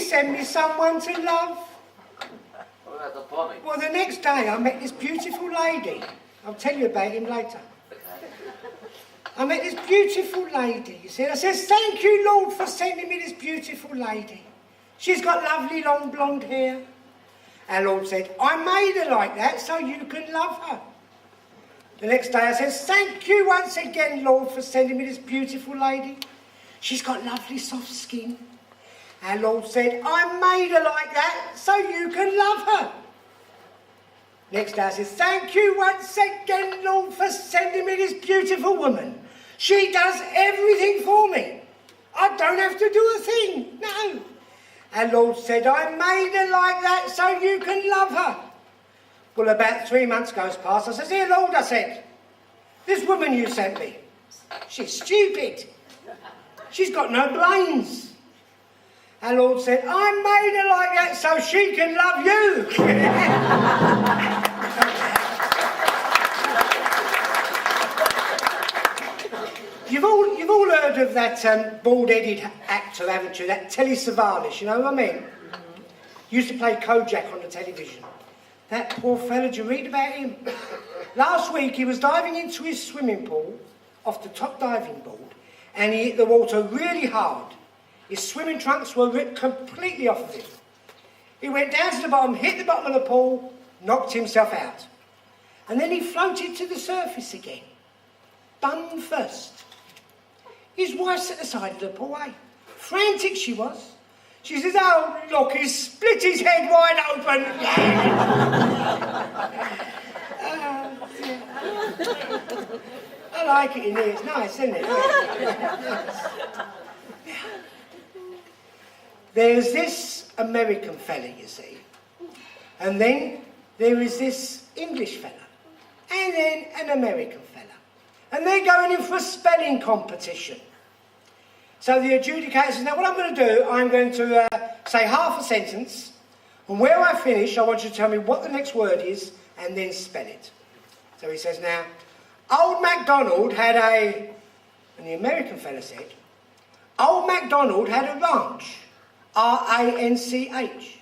send me someone to love. What about the Bonnie? Well, the next day I met this beautiful lady. I'll tell you about him later. I met this beautiful lady, you see. I says, thank you, Lord, for sending me this beautiful lady. She's got lovely long blonde hair. And Lord said, I made her like that so you can love her. The next day I says, thank you once again, Lord, for sending me this beautiful lady. She's got lovely soft skin. And Lord said, I made her like that so you can love her. Next day I says, thank you once again, Lord, for sending me this beautiful woman. She does everything for me. I don't have to do a thing, no. And Lord said, I made her like that so you can love her. Well, about 3 months goes past. I says, here, Lord, I said, this woman you sent me, she's stupid. She's got no brains. And Lord said, I made her like that so she can love you. You've all heard of that bald-headed actor, haven't you? That Telly Savalas, you know what I mean? Used to play Kojak on the television. That poor fella, did you read about him? Last week he was diving into his swimming pool off the top diving board and he hit the water really hard. His swimming trunks were ripped completely off of him. He went down to the bottom, hit the bottom of the pool, knocked himself out. And then he floated to the surface again, bum first. His wife's at the side of the pool, eh? Frantic she was. She says, oh, look, he's split his head wide open. I like it in here. It's nice, isn't it? There's this American fella, you see. And then there is this English fella. And then an American fella. And they're going in for a spelling competition. So the adjudicator says, now what I'm going to do, I'm going to say half a sentence, and where I finish, I want you to tell me what the next word is, and then spell it. So he says, now, old MacDonald had a, and the American fella said, old MacDonald had a ranch, R-A-N-C-H.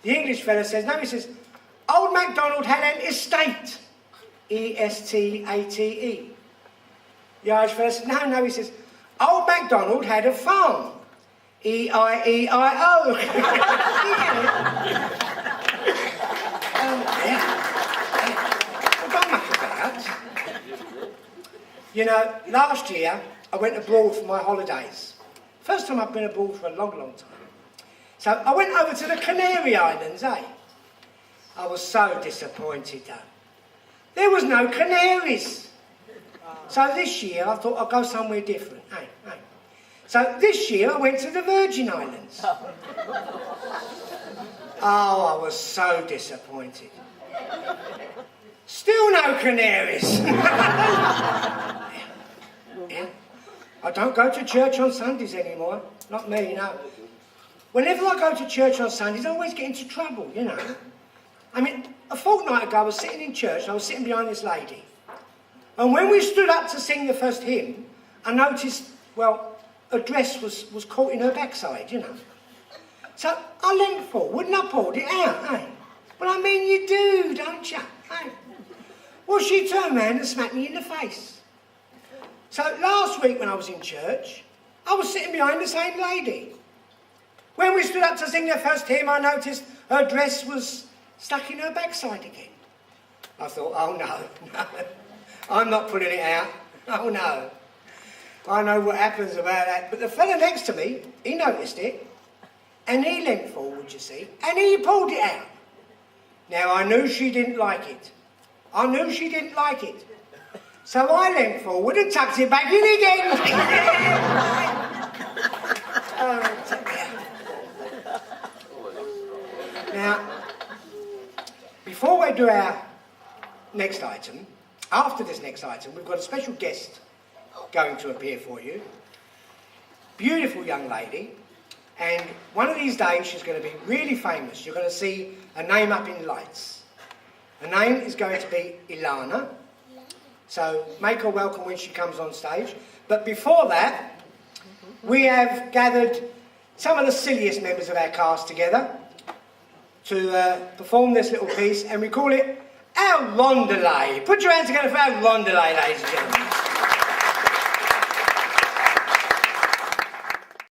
The English fella says, no, he says, old MacDonald had an estate, E-S-T-A-T-E. The Irish fella says, no, he says, old MacDonald had a farm, E-I-E-I-O. Don't muck about. You know, last year I went abroad for my holidays. First time I've been abroad for a long, long time. So I went over to the Canary Islands, eh? I was so disappointed though. There was no canaries. So this year I thought I'd go somewhere different. Hey. So this year I went to the Virgin Islands. Oh, I was so disappointed. Still no canaries. Yeah. I don't go to church on Sundays anymore. Not me, no. Whenever I go to church on Sundays, I always get into trouble, you know. I mean, a fortnight ago I was sitting in church and I was sitting behind this lady. And when we stood up to sing the first hymn, I noticed, well, her dress was caught in her backside, you know. So I leant forward and I pulled it out, eh? Well, I mean, you do, don't you? Eh? Well, she turned round and smacked me in the face. So last week when I was in church, I was sitting behind the same lady. When we stood up to sing the first hymn, I noticed her dress was stuck in her backside again. I thought, oh no, I'm not pulling it out. Oh no. I know what happens about that. But the fella next to me, he noticed it, and he leant forward, you see, and he pulled it out. Now, I knew she didn't like it. I knew she didn't like it. So I leant forward and tucked it back in again. Now, before we do our next item, after this next item, we've got a special guest going to appear for you. Beautiful young lady. And one of these days she's going to be really famous. You're going to see a name up in lights. Her name is going to be Ilana. So make her welcome when she comes on stage. But before that, we have gathered some of the silliest members of our cast together to perform this little piece, and we call it Our Rondelay. Put your hands together for Our Rondelay, ladies and gentlemen.